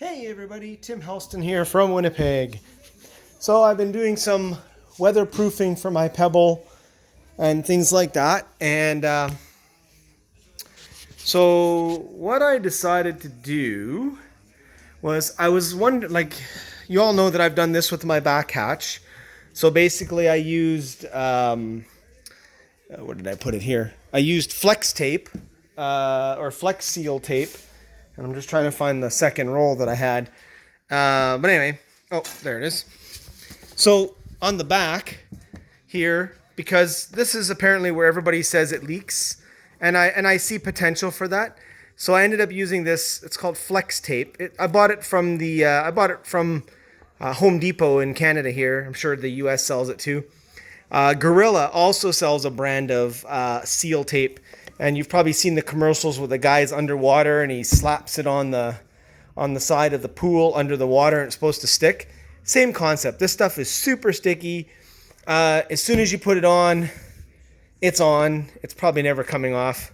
Hey everybody, Tim Helston here from Winnipeg. So I've been doing some weatherproofing for my PEBL and things like that. And so what I decided to do was I was wondering, like, you all know that I've done this with my back hatch. So basically I used, where did I put it here? I used flex tape or flex seal tape. And I'm just trying to find the second roll that I had. But anyway, oh, there it is. So on the back here, because this is apparently where everybody says it leaks, and I see potential for that. So I ended up using this. It's called flex tape. I bought it from Home Depot in Canada here. I'm sure the U.S. sells it too. Gorilla also sells a brand of seal tape. And you've probably seen the commercials where the guy's underwater and he slaps it on the side of the pool under the water and it's supposed to stick. Same concept. This stuff is super sticky. As soon as you put it on, it's on. It's probably never coming off.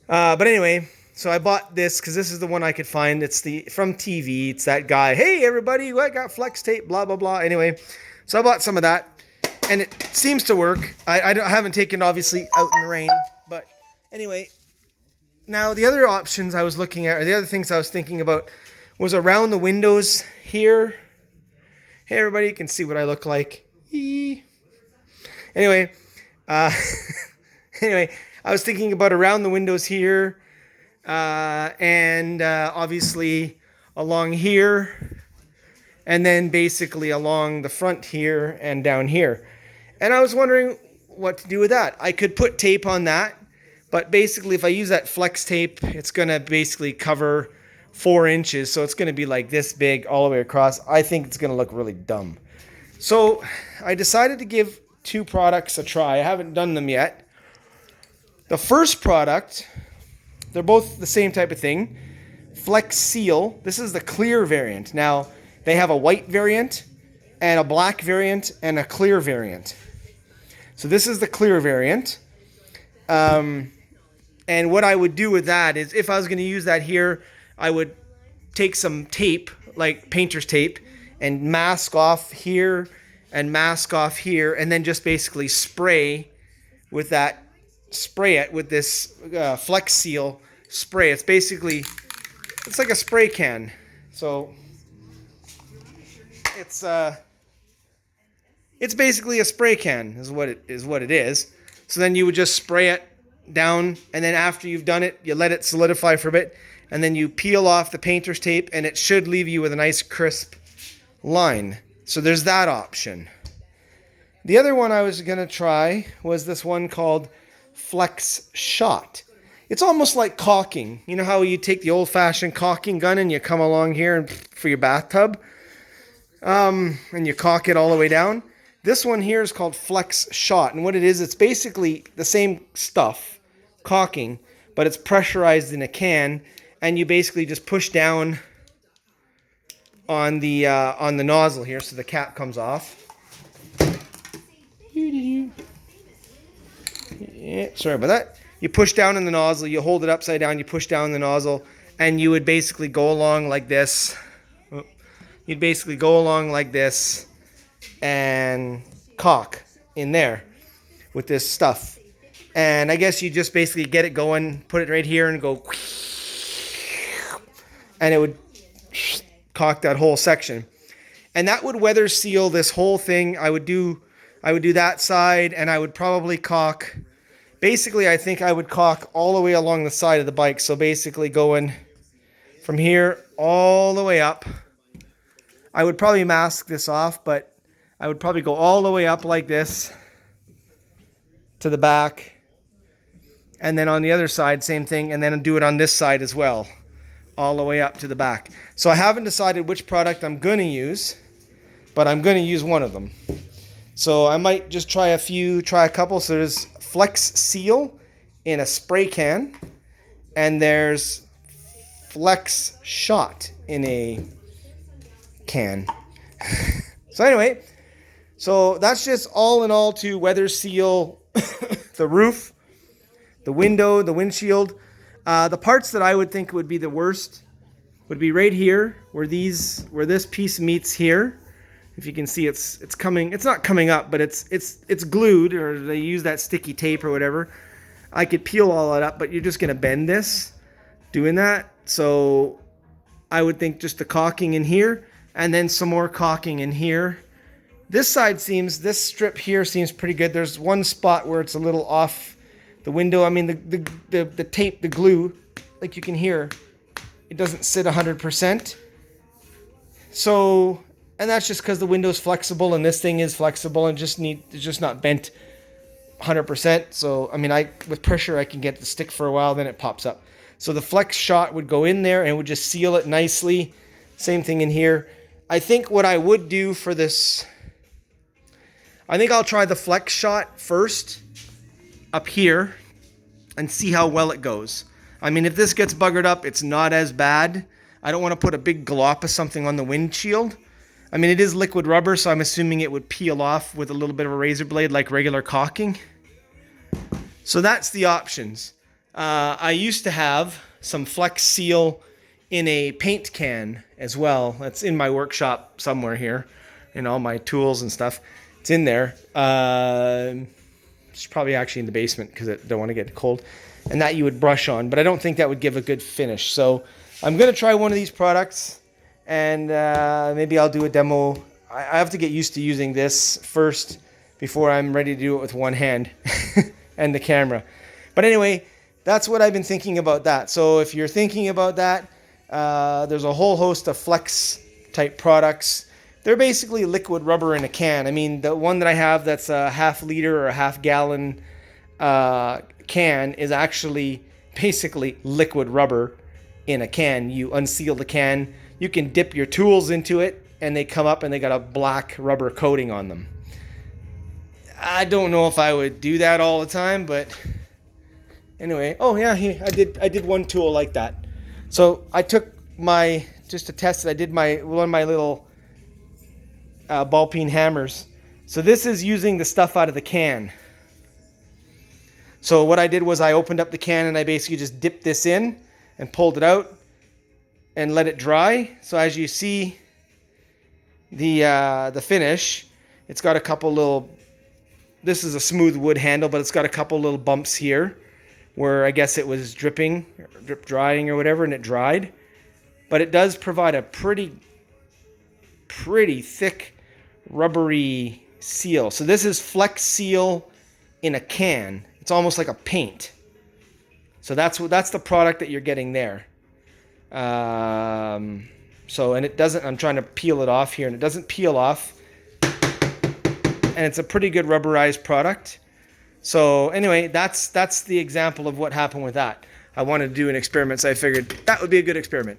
But anyway, so I bought this because this is the one I could find. It's from TV. It's that guy. Hey, everybody, I got flex tape, blah, blah, blah. Anyway, so I bought some of that. And it seems to work. I haven't taken it, obviously, out in the rain. But anyway, now the other options I was looking at, or the other things I was thinking about, was around the windows here. Hey, everybody, you can see what I look like. Anyway, anyway, I was thinking about around the windows here, and obviously along here, and then basically along the front here and down here. And I was wondering what to do with that. I could put tape on that, but basically if I use that flex tape, it's going to basically cover 4 inches. So it's going to be like this big all the way across. I think it's going to look really dumb. So I decided to give 2 products a try. I haven't done them yet. The first product, they're both the same type of thing. Flex Seal. This is the clear variant. Now, they have a white variant and a black variant and a clear variant. So this is the clear variant. And what I would do with that is, if I was going to use that here, I would take some tape, like painter's tape, and mask off here and mask off here, and then just basically spray it with this Flex Seal spray. It's like a spray can. So it's basically a spray can is what it is. So then you would just spray it down, and then after you've done it, you let it solidify for a bit, and then you peel off the painter's tape, and it should leave you with a nice crisp line. So there's that option. The other one I was going to try was this one called Flex Shot. It's almost like caulking. You know how you take the old-fashioned caulking gun and you come along here for your bathtub? And you caulk it all the way down. This one here is called Flex Shot, and what it is, it's basically the same stuff, caulking, but it's pressurized in a can, and you basically just push down on the nozzle here, so the cap comes off. Yeah, sorry about that. You push down in the nozzle, you hold it upside down, you push down the nozzle, and you would basically go along like this. You'd basically go along like this and caulk in there with this stuff. And I guess you just basically get it going, put it right here and go, and it would caulk that whole section. And that would weather seal this whole thing. I would do that side, and I would probably caulk. Basically, I think I would caulk all the way along the side of the bike. So basically going from here all the way up. I would probably mask this off, but I would probably go all the way up like this to the back. And then on the other side, same thing. And then do it on this side as well, all the way up to the back. So I haven't decided which product I'm going to use, but I'm going to use one of them. So I might just try a couple. So there's Flex Seal in a spray can, and there's Flex Shot in a can. So anyway, so that's just all in all to weather seal the roof, the window, the windshield. The parts that I would think would be the worst would be right here where this piece meets here. If you can see, it's coming. It's not coming up, but it's glued, or they use that sticky tape or whatever. I could peel all that up, but you're just gonna bend this doing that. So I would think just the caulking in here, and then some more caulking in here. This strip here seems pretty good. There's one spot where it's a little off the window. I mean, the tape, the glue, like you can hear, it doesn't sit 100%. So, and that's just because the window's flexible and this thing is flexible and it's just not bent 100%. So, I mean, with pressure, I can get it to stick for a while, then it pops up. So the flex shot would go in there and would just seal it nicely. Same thing in here. I think what I would do for this, I think I'll try the flex shot first up here and see how well it goes. I mean, if this gets buggered up, it's not as bad. I don't want to put a big glop of something on the windshield. I mean, it is liquid rubber, so I'm assuming it would peel off with a little bit of a razor blade like regular caulking. So that's the options. I used to have some Flex Seal in a paint can as well. That's in my workshop somewhere here, in all my tools and stuff. It's in there. It's probably actually in the basement because I don't want to get cold. And that you would brush on, but I don't think that would give a good finish. So I'm going to try one of these products, and maybe I'll do a demo. I have to get used to using this first before I'm ready to do it with one hand and the camera. But anyway, that's what I've been thinking about that. So if you're thinking about that, there's a whole host of flex type products. They're basically liquid rubber in a can. I mean, the one that I have that's a half liter or a half gallon can is actually basically liquid rubber in a can. You unseal the can, you can dip your tools into it, and they come up and they got a black rubber coating on them. I don't know if I would do that all the time, but anyway. Oh yeah, I did one tool like that. So I took just to test it, I did one of my little ball peen hammers. So this is using the stuff out of the can. So what I did was I opened up the can and I basically just dipped this in and pulled it out and let it dry. So as you see the finish, it's got a couple little, this is a smooth wood handle, but it's got a couple little bumps here where I guess it was drip drying or whatever, and it dried. But it does provide a pretty thick rubbery seal. So this is Flex Seal in a can. It's almost like a paint. So that's the product that you're getting there. So, and it doesn't, I'm trying to peel it off here, and it doesn't peel off. And it's a pretty good rubberized product. So anyway, that's the example of what happened with that. I wanted to do an experiment, so I figured that would be a good experiment.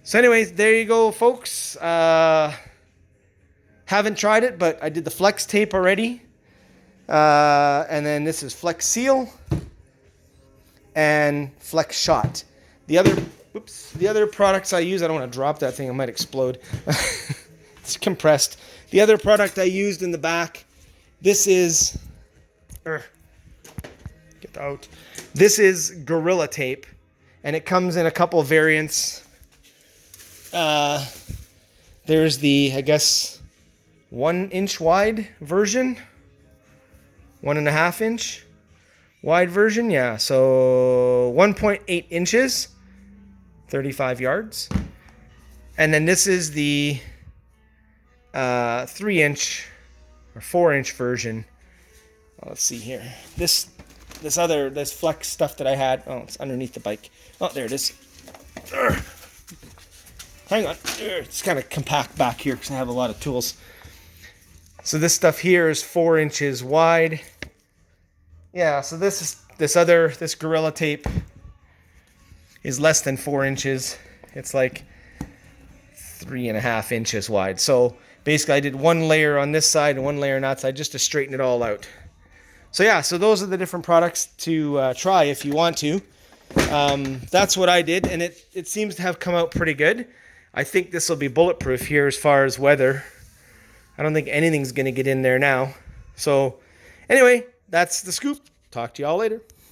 So anyways, there you go, folks. Haven't tried it, but I did the Flex Tape already. And then this is Flex Seal and Flex Shot. The other products I use, I don't want to drop that thing, it might explode. It's compressed. The other product I used in the back, this is, get out. This is Gorilla Tape, and it comes in a couple of variants. There's the, I guess, 1 inch wide version, 1.5 inch wide version. Yeah, so 1.8 inches, 35 yards. And then this is the 3 inch or 4 inch version. Let's see here. This flex stuff that I had. Oh, it's underneath the bike. Oh, there it is. Hang on. It's kind of compact back here because I have a lot of tools. So this stuff here is 4 inches wide. Yeah, so this Gorilla Tape is less than 4 inches. It's like 3.5 inches wide. So basically I did one layer on this side and one layer on that side just to straighten it all out. So yeah, so those are the different products to try if you want to. That's what I did, and it seems to have come out pretty good. I think this will be bulletproof here as far as weather. I don't think anything's going to get in there now. So anyway, that's the scoop. Talk to y'all later.